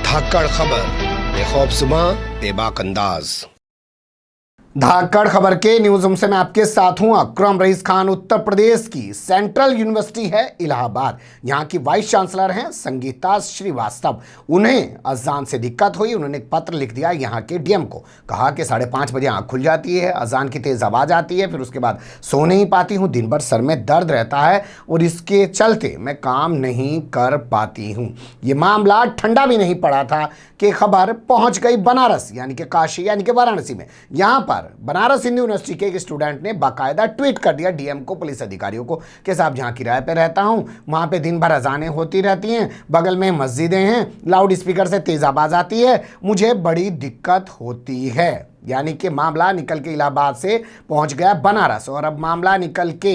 धाकड़ खबर, बेखौफज़ुबां, बेबाक अंदाज। धाकड़ खबर के न्यूज रूम से मैं आपके साथ हूं अकरम रईस खान। उत्तर प्रदेश की सेंट्रल यूनिवर्सिटी है इलाहाबाद, यहां की वाइस चांसलर हैं संगीता श्रीवास्तव। उन्हें अजान से दिक्कत हुई, उन्होंने एक पत्र लिख दिया यहां के डीएम को। कहा कि 5:30 बजे आंख खुल जाती है, अजान की तेज आवाज आती है, फिर उसके बाद सो नहीं पाती हूं, दिन भर सर में दर्द रहता है और इसके चलते मैं काम नहीं कर पाती हूं। ये मामला ठंडा भी नहीं पड़ा था कि खबर पहुंच गई बनारस यानी कि काशी यानी कि वाराणसी में। यहां पर बनारस हिंदू यूनिवर्सिटी के एक स्टूडेंट ने बाकायदा ट्वीट कर दिया डीएम को, पुलिस अधिकारियों को, कि साहब जहां किराए पे रहता हूं वहां पे दिन भर अजानें होती रहती हैं, बगल में मस्जिदें हैं, लाउड स्पीकर से तेज आवाज आती है, मुझे बड़ी दिक्कत होती है। यानी कि मामला निकल के इलाहाबाद से पहुंच गया बनारस और अब मामला निकल के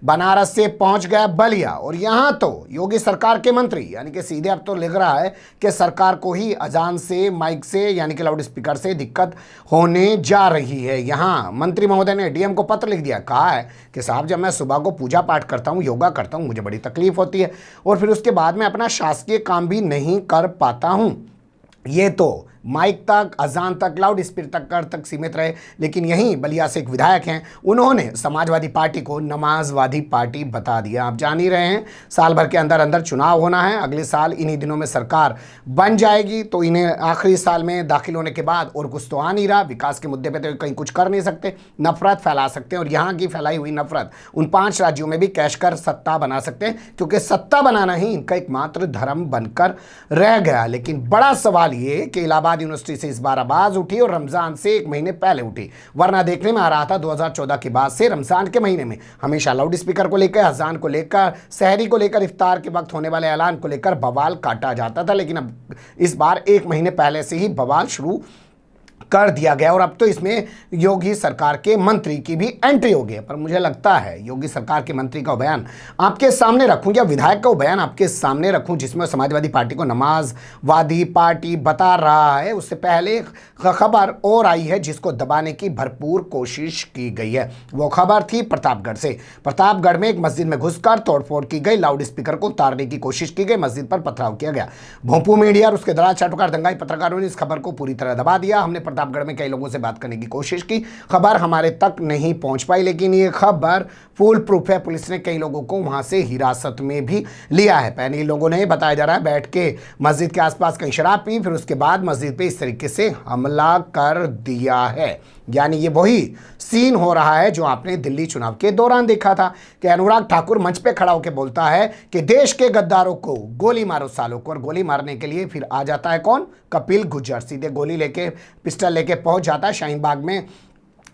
बनारस से पहुंच गया बलिया। और यहां तो योगी सरकार के मंत्री यानी कि सीधे अब तो लग रहा है कि सरकार को ही अजान से, माइक से यानी कि लाउड स्पीकर से दिक्कत होने जा रही है। यहां मंत्री महोदय ने डीएम को पत्र लिख दिया, कहा है कि साहब जब मैं सुबह को पूजा पाठ करता हूं, योगा करता हूं, मुझे बड़ी तकलीफ होती है और फिर उसके बाद में अपना शासकीय काम भी नहीं कर पाता हूं। ये तो माइक तक, अजान तक, लाउड स्पीकर तक सीमित रहे, लेकिन यहीं बलिया से एक विधायक हैं, उन्होंने समाजवादी पार्टी को नमाजवादी पार्टी बता दिया। आप जान ही रहे हैं साल भर के अंदर अंदर चुनाव होना है, अगले साल इन्हीं दिनों में सरकार बन जाएगी, तो इन्हें आखिरी साल में दाखिल होने के बाद और कुछ तो आ नहीं रहा। विकास के मुद्दे पर तो कहीं कुछ कर नहीं सकते, नफरत फैला सकते हैं और यहाँ की फैलाई हुई नफरत उन 5 राज्यों में भी कैश कर सत्ता बना सकते हैं, क्योंकि सत्ता बनाना ही इनका एकमात्र धर्म बनकर रह गया। लेकिन बड़ा सवाल ये कि इलाहाबाद यूनिवर्सिटी से इस बार आवाज उठी और रमजान से 1 महीने पहले उठी, वरना देखने में आ रहा था 2014 के बाद से रमजान के महीने में हमेशा लाउड स्पीकर को लेकर, अजान को लेकर, सहरी को लेकर, इफ्तार के वक्त होने वाले ऐलान को लेकर बवाल काटा जाता था। लेकिन अब इस बार 1 महीने पहले से ही बवाल शुरू कर दिया गया और अब तो इसमें योगी सरकार के मंत्री की भी एंट्री हो गई। पर मुझे लगता है योगी सरकार के मंत्री का बयान आपके सामने रखूं या विधायक का बयान आपके सामने रखूं जिसमें समाजवादी पार्टी को नमाजवादी पार्टी बता रहा है, उससे पहले खबर और आई है जिसको दबाने की भरपूर कोशिश की गई है। वो खबर थी प्रतापगढ़ से। प्रतापगढ़ में एक मस्जिद में घुसकर तोड़फोड़ की गई, लाउड स्पीकर को उतारने की कोशिश की गई, मस्जिद पर पथराव किया गया। भोंपू मीडिया और उसके दराज चाटुकार दंगाई पत्रकारों ने इस खबर को पूरी तरह दबा दिया। हमने प्रतापगढ़ में कई लोगों से बात करने की कोशिश की, खबर हमारे तक नहीं पहुंच पाई, लेकिन ये खबर फुल प्रूफ है। पुलिस ने कई लोगों को वहां से हिरासत में भी लिया है। पहले लोगों ने बताया जा रहा है बैठ के मस्जिद के आसपास कहीं शराब पी, फिर उसके बाद मस्जिद पे इस तरीके से हमला कर दिया है। यानी ये वही सीन हो रहा है जो आपने दिल्ली चुनाव के दौरान देखा था कि अनुराग ठाकुर मंच पे खड़ा होकर बोलता है कि देश के गद्दारों को गोली मारो सालों को, और गोली मारने के लिए फिर आ जाता है कौन? कपिल गुज्जर। सीधे गोली लेके, पिस्टल लेके पहुंच जाता है शाहीन बाग में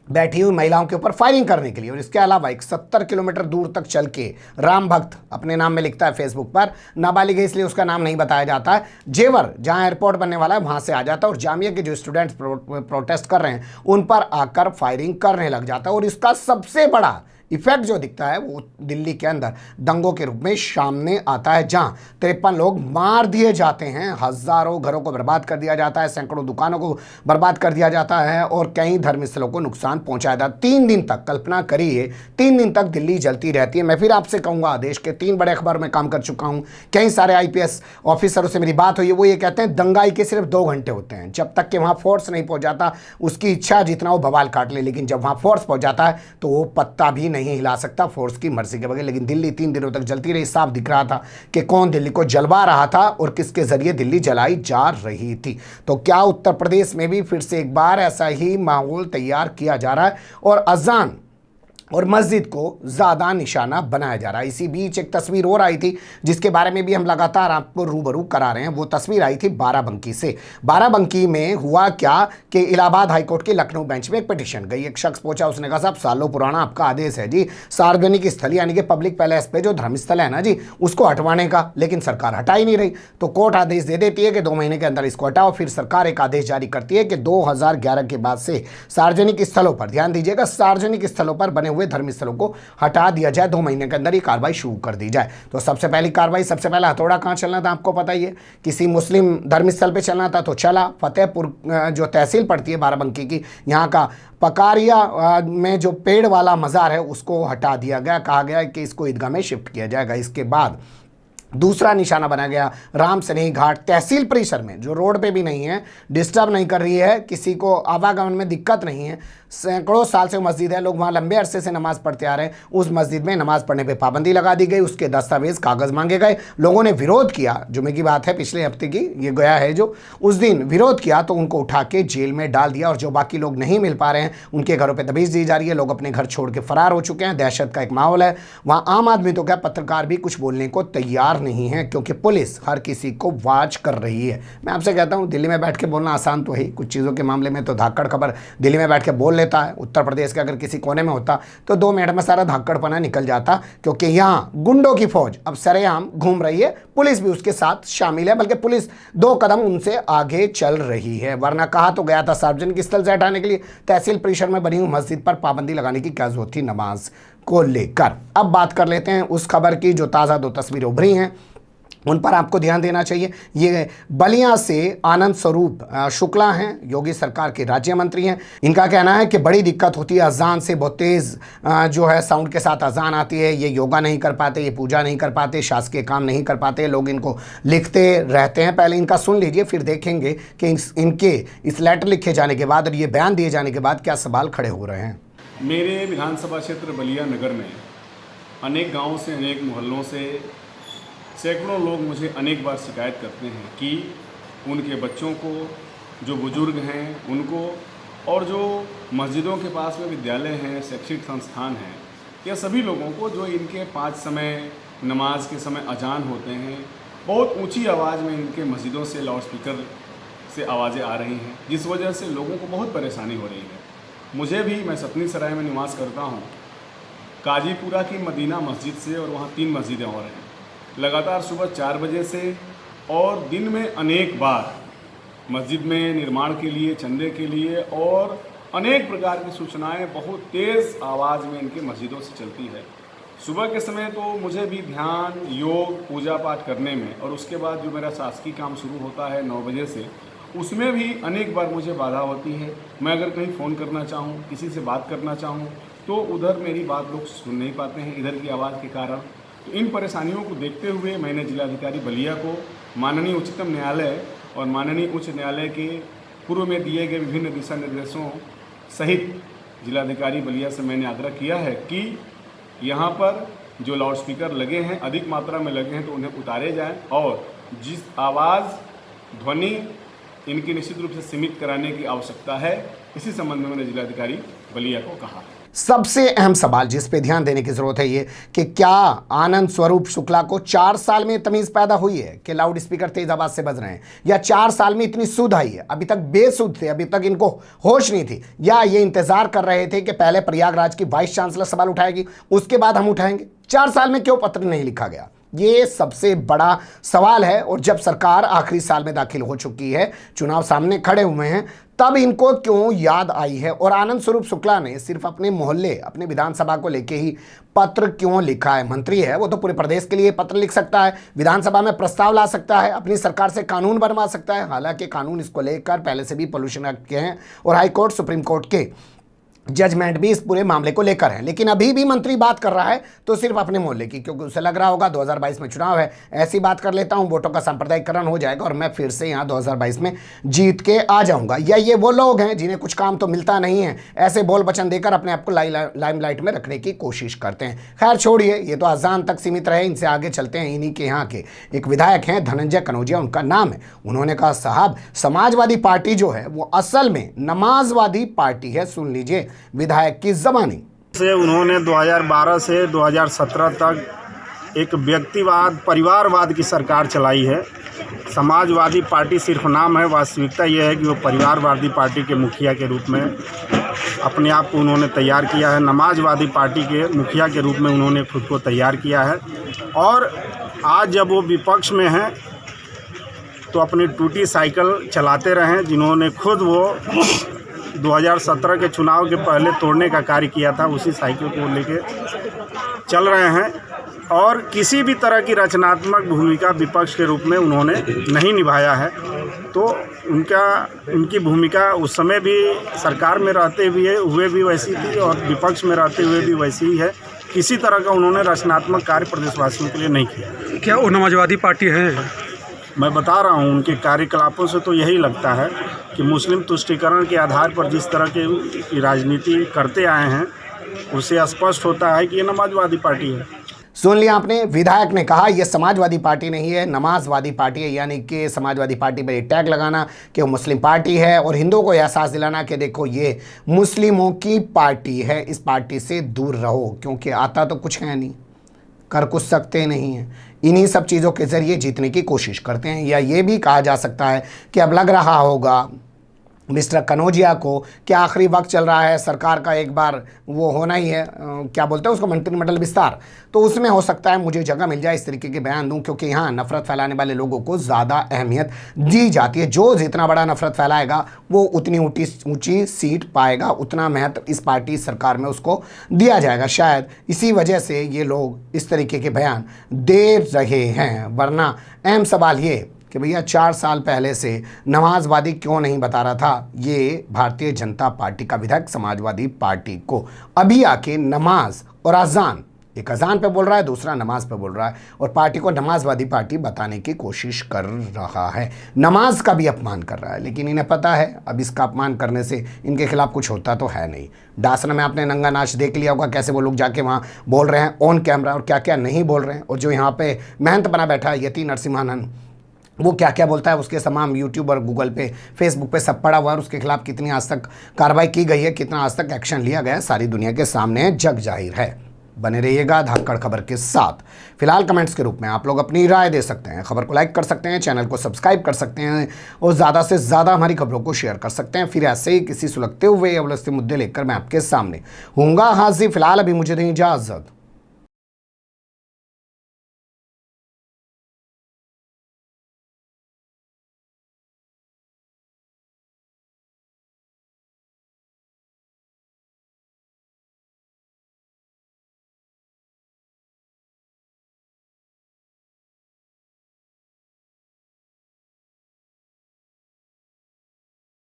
बैठी हुई महिलाओं के ऊपर फायरिंग करने के लिए। और इसके अलावा एक 70 किलोमीटर दूर तक चल के राम भक्त अपने नाम में लिखता है फेसबुक पर, नाबालिग है इसलिए उसका नाम नहीं बताया जाता है, जेवर जहां एयरपोर्ट बनने वाला है वहां से आ जाता है और जामिया के जो स्टूडेंट्स प्रोटेस्ट कर रहे हैं उन पर आकर फायरिंग करने लग जाता है। और इसका सबसे बड़ा इफेक्ट जो दिखता है वो दिल्ली के अंदर दंगों के रूप में सामने आता है, जहां 53 लोग मार दिए जाते हैं, हजारों घरों को बर्बाद कर दिया जाता है, सैकड़ों दुकानों को बर्बाद कर दिया जाता है और कई धर्मस्थलों को नुकसान पहुंचाया जाता है। 3 दिन तक, कल्पना करिए, 3 दिन तक दिल्ली जलती रहती है। मैं फिर आपसे कहूंगा, देश के 3 बड़े अखबार में काम कर चुका हूं, कई सारे IPS ऑफिसरों से मेरी बात हुई है, वो ये कहते हैं दंगाई के सिर्फ 2 घंटे होते हैं, जब तक कि वहां फोर्स नहीं पहुंच जाता उसकी इच्छा जितना वो बवाल काट ले, लेकिन जब वहां फोर्स पहुंच जाता है तो वो पत्ता भी नहीं हिला सकता फोर्स की मर्जी के बगैर। लेकिन दिल्ली 3 दिनों तक जलती रही, साफ दिख रहा था कि कौन दिल्ली को जलवा रहा था और किसके जरिए दिल्ली जलाई जा रही थी। तो क्या उत्तर प्रदेश में भी फिर से एक बार ऐसा ही माहौल तैयार किया जा रहा है और अजान और मस्जिद को ज़्यादा निशाना बनाया जा रहा है? इसी बीच एक तस्वीर और आई थी जिसके बारे में भी हम लगातार आपको रूबरू करा रहे हैं। वो तस्वीर आई थी बाराबंकी से। बाराबंकी में हुआ क्या कि इलाहाबाद हाईकोर्ट के लखनऊ बेंच में एक पिटीशन गई। एक शख्स पहुंचा, उसने कहा साहब सालों पुराना आपका आदेश है जी सार्वजनिक स्थल यानी कि पब्लिक पैलेस पे जो धर्मस्थल है ना जी उसको हटवाने का, लेकिन सरकार हटा ही नहीं रही। तो कोर्ट आदेश दे देती है कि 2 महीने के अंदर इसको हटाओ। फिर सरकार एक आदेश जारी करती है कि 2011 के बाद से सार्वजनिक स्थलों पर, ध्यान दीजिएगा, सार्वजनिक स्थलों पर बने हुए धर्मस्थलों को हटा दिया जाए, 2 महीने के अंदर ही कार्रवाई शुरू कर दी जाए। तो सबसे पहली कार्रवाई, सबसे पहला हथौड़ा कहां चलना था आपको पता ही है, किसी मुस्लिम धर्मस्थल पे चलना था तो चला। फतेहपुर जो तहसील पड़ती है बाराबंकी की, यहाँ का पकारिया में जो पेड़ वाला मज़ार है उसको हटा दिया गया, कहा गया कि इसको ईदगाह में शिफ्ट किया जाएगा। इसके बाद दूसरा निशाना बना गया राम सनेही घाट तहसील परिसर में, जो रोड पे भी नहीं है, डिस्टर्ब नहीं कर रही है, किसी को आवागमन में दिक्कत नहीं है। सैकड़ों साल से मस्जिद है, लोग वहाँ लंबे अरसे से नमाज पढ़ते आ रहे हैं। उस मस्जिद में नमाज पढ़ने पे पाबंदी लगा दी गई, उसके दस्तावेज कागज़ मांगे गए। लोगों ने विरोध किया, जुमे की बात है, पिछले हफ्ते की ये गया है जो, उस दिन विरोध किया तो उनको उठा के जेल में डाल दिया। और जो बाकी लोग नहीं मिल पा रहे हैं उनके घरों पर दबिश दी जा रही है। लोग अपने घर छोड़ के फरार हो चुके हैं, दहशत का एक माहौल है वहाँ। आम आदमी तो क्या, पत्रकार भी कुछ बोलने को तैयार नहीं है, क्योंकि पुलिस हर किसी को वॉच कर रही है। मैं आपसे कहता हूँ, दिल्ली में बैठ के बोलना आसान तो है, कुछ चीज़ों के मामले में तो धाकड़ खबर दिल्ली में बैठ के बोल लेता है। उत्तर प्रदेश के अगर किसी कोने में होता तो 2 मिनट में सारा धाकड़पना निकल जाता, क्योंकि यहाँ गुंडों की फौज अब सरेआम घूम रही है, पुलिस भी उसके साथ शामिल है, बल्कि पुलिस 2 कदम उनसे आगे चल रही है। वरना कहा तो गया था सार्वजनिक स्थल से हटाने के लिए, तहसील परिसर में बनी हुई मस्जिद पर पाबंदी लगाने की क्या जरूरत थी नमाज को लेकर। अब बात कर लेते हैं उस खबर की जो ताज़ा 2 तस्वीरें उभरी हैं, उन पर आपको ध्यान देना चाहिए। ये बलिया से आनंद स्वरूप शुक्ला हैं, योगी सरकार के राज्य मंत्री हैं। इनका कहना है कि बड़ी दिक्कत होती है अजान से, बहुत तेज़ जो है साउंड के साथ अजान आती है। ये योगा नहीं कर पाते, ये पूजा नहीं कर पाते, शासकीय काम नहीं कर पाते, लोग इनको लिखते रहते हैं। पहले इनका सुन लीजिए, फिर देखेंगे कि इनके इस लेटर लिखे जाने के बाद और ये बयान दिए जाने के बाद क्या सवाल खड़े हो रहे हैं। मेरे विधानसभा क्षेत्र बलिया नगर में अनेक गाँवों से, अनेक मोहल्लों से सैकड़ों लोग मुझे अनेक बार शिकायत करते हैं कि उनके बच्चों को, जो बुजुर्ग हैं उनको, और जो मस्जिदों के पास में विद्यालय हैं, शैक्षिक संस्थान हैं, या सभी लोगों को जो इनके 5 समय नमाज के समय अजान होते हैं, बहुत ऊंची आवाज़ में इनके मस्जिदों से लाउडस्पीकर से आवाज़ें आ रही हैं, जिस वजह से लोगों को बहुत परेशानी हो रही है। मुझे भी, मैं सतनी सराय में निवास करता हूँ, काजीपुरा की मदीना मस्जिद से, और वहाँ 3 मस्जिदें और हैं, लगातार सुबह 4 बजे से और दिन में अनेक बार मस्जिद में निर्माण के लिए, चंदे के लिए और अनेक प्रकार की सूचनाएं बहुत तेज़ आवाज़ में इनके मस्जिदों से चलती है। सुबह के समय तो मुझे भी ध्यान, योग, पूजा पाठ करने में, और उसके बाद जो मेरा शासकीय काम शुरू होता है 9 बजे से, उसमें भी अनेक बार मुझे बाधा होती है। मैं अगर कहीं फ़ोन करना चाहूँ, किसी से बात करना चाहूँ, तो उधर मेरी बात लोग सुन नहीं पाते हैं इधर की आवाज़ के कारण। तो इन परेशानियों को देखते हुए मैंने जिलाधिकारी बलिया को माननीय उच्चतम न्यायालय और माननीय उच्च न्यायालय के पूर्व में दिए गए विभिन्न दिशा निर्देशों सहित जिलाधिकारी बलिया से मैंने आग्रह किया है कि यहाँ पर जो लाउडस्पीकर लगे हैं, अधिक मात्रा में लगे हैं, तो उन्हें उतारे जाएं, और जिस आवाज़, ध्वनि इनकी निश्चित रूप से सीमित कराने की आवश्यकता है, इसी संबंध में मैंने जिलाधिकारी बलिया को कहा। सबसे अहम सवाल जिस पे ध्यान देने की जरूरत है ये कि क्या आनंद स्वरूप शुक्ला को 4 साल में तमीज़ पैदा हुई है कि लाउड स्पीकर तेज आवाज से बज रहे हैं, या 4 साल में इतनी सुध आई है? अभी तक बेसुध थे, अभी तक इनको होश नहीं थी, या ये इंतजार कर रहे थे कि पहले प्रयागराज की वाइस चांसलर सवाल उठाएगी, उसके बाद हम उठाएंगे? 4 साल में क्यों पत्र नहीं लिखा गया? ये सबसे बड़ा सवाल है। और जब सरकार आखिरी साल में दाखिल हो चुकी है, चुनाव सामने खड़े हुए हैं, तब इनको क्यों याद आई है? और आनंद स्वरूप शुक्ला ने सिर्फ अपने मोहल्ले, अपने विधानसभा को लेके ही पत्र क्यों लिखा है? मंत्री है वो, तो पूरे प्रदेश के लिए पत्र लिख सकता है, विधानसभा में प्रस्ताव ला सकता है, अपनी सरकार से कानून बनवा सकता है। हालांकि कानून इसको लेकर पहले से भी पोल्यूशन एक्ट के हैं और हाई कोर्ट, सुप्रीम कोर्ट के जजमेंट भी इस पूरे मामले को लेकर है। लेकिन अभी भी मंत्री बात कर रहा है तो सिर्फ अपने मोहल्ले की, क्योंकि उसे लग रहा होगा 2022 में चुनाव है, ऐसी बात कर लेता हूं, वोटों का सांप्रदायिकरण हो जाएगा और मैं फिर से यहां 2022 में जीत के आ जाऊंगा। या ये वो लोग हैं जिन्हें कुछ काम तो मिलता नहीं है, ऐसे बोल वचन देकर अपने आप को लाइमलाइट में रखने की कोशिश करते हैं। खैर छोड़िए, ये तो अजान तक सीमित रहे, इनसे आगे चलते हैं। इन्हीं के यहाँ के एक विधायक हैं, धनंजय कनौजिया उनका नाम है। उन्होंने कहा, साहब समाजवादी पार्टी जो है वो असल में नमाजवादी पार्टी है। सुन लीजिए विधायक की ज़बानी से। उन्होंने 2012 से 2017 तक एक व्यक्तिवाद, परिवारवाद की सरकार चलाई है। समाजवादी पार्टी सिर्फ नाम है, वास्तविकता यह है कि वो परिवारवादी पार्टी के मुखिया के रूप में अपने आप को उन्होंने तैयार किया है। नमाजवादी पार्टी के मुखिया के रूप में उन्होंने खुद को तैयार किया है। और आज जब वो विपक्ष में हैं तो अपनी टूटी साइकिल चलाते रहें, जिन्होंने खुद वो 2017 के चुनाव के पहले तोड़ने का कार्य किया था, उसी साइकिल को लेके चल रहे हैं। और किसी भी तरह की रचनात्मक भूमिका विपक्ष के रूप में उन्होंने नहीं निभाया है। तो उनकी भूमिका उस समय भी सरकार में रहते हुए भी वैसी थी और विपक्ष में रहते हुए भी वैसी ही है। किसी तरह का उन्होंने रचनात्मक कार्य प्रदेशवासियों के लिए नहीं किया। क्या वो समाजवादी पार्टी है? मैं बता रहा हूँ, उनके कार्यकलापों से तो यही लगता है कि मुस्लिम तुष्टीकरण के आधार पर जिस तरह की राजनीति करते आए हैं, उससे स्पष्ट होता है कि ये समाजवादी पार्टी है। सुन लिया आपने, विधायक ने कहा यह समाजवादी पार्टी नहीं है, नमाजवादी पार्टी है। यानी कि समाजवादी पार्टी पर टैग लगाना कि वो मुस्लिम पार्टी है और हिंदुओं को एहसास दिलाना कि देखो ये मुस्लिमों की पार्टी है, इस पार्टी से दूर रहो, क्योंकि आता तो कुछ है नहीं, कर कुछ सकते नहीं हैं। इन्हीं सब चीज़ों के ज़रिए जीतने की कोशिश करते हैं। या ये भी कहा जा सकता है कि अब लग रहा होगा मिस्टर कनौजिया को कि आखिरी वक्त चल रहा है, सरकार का एक बार वो होना ही है, क्या बोलते हैं उसको, मंत्रिमंडल विस्तार, तो उसमें हो सकता है मुझे जगह मिल जाए, इस तरीके के बयान दूं, क्योंकि यहाँ नफरत फैलाने वाले लोगों को ज़्यादा अहमियत दी जाती है। जो जितना बड़ा नफरत फैलाएगा वो उतनी ऊंची सीट पाएगा, उतना महत्व इस पार्टी सरकार में उसको दिया जाएगा। शायद इसी वजह से ये लोग इस तरीके के बयान दे रहे हैं। वरना अहम सवाल ये कि भैया 4 साल पहले से नमाजवादी क्यों नहीं बता रहा था ये भारतीय जनता पार्टी का विधायक समाजवादी पार्टी को। अभी आके नमाज और अजान, एक अजान पे बोल रहा है, दूसरा नमाज पे बोल रहा है, और पार्टी को नमाजवादी पार्टी बताने की कोशिश कर रहा है। नमाज का भी अपमान कर रहा है, लेकिन इन्हें पता है अब इसका अपमान करने से इनके खिलाफ कुछ होता तो है नहीं। डासना में आपने नंगा नाच देख लिया होगा, कैसे वो लोग जाके वहाँ बोल रहे हैं ऑन कैमरा और क्या क्या नहीं बोल रहे हैं। और जो यहाँ पे महंत बना बैठा है यति नरसिम्हानंद, वो क्या क्या बोलता है, उसके तमाम यूट्यूब और गूगल पे, फेसबुक पे सब पड़ा हुआ है। उसके खिलाफ कितनी आज तक कार्रवाई की गई है, कितना आज तक एक्शन लिया गया है, सारी दुनिया के सामने जग जाहिर है। बने रहिएगा धाकड़ खबर के साथ। फिलहाल कमेंट्स के रूप में आप लोग अपनी राय दे सकते हैं, खबर को लाइक कर सकते हैं, चैनल को सब्सक्राइब कर सकते हैं और ज़्यादा से ज़्यादा हमारी खबरों को शेयर कर सकते हैं। फिर ऐसे ही किसी सुलगते हुए या उलझते मुद्दे लेकर मैं आपके सामने हूँगा हाजिर। फिलहाल अभी मुझे दें इजाज़त।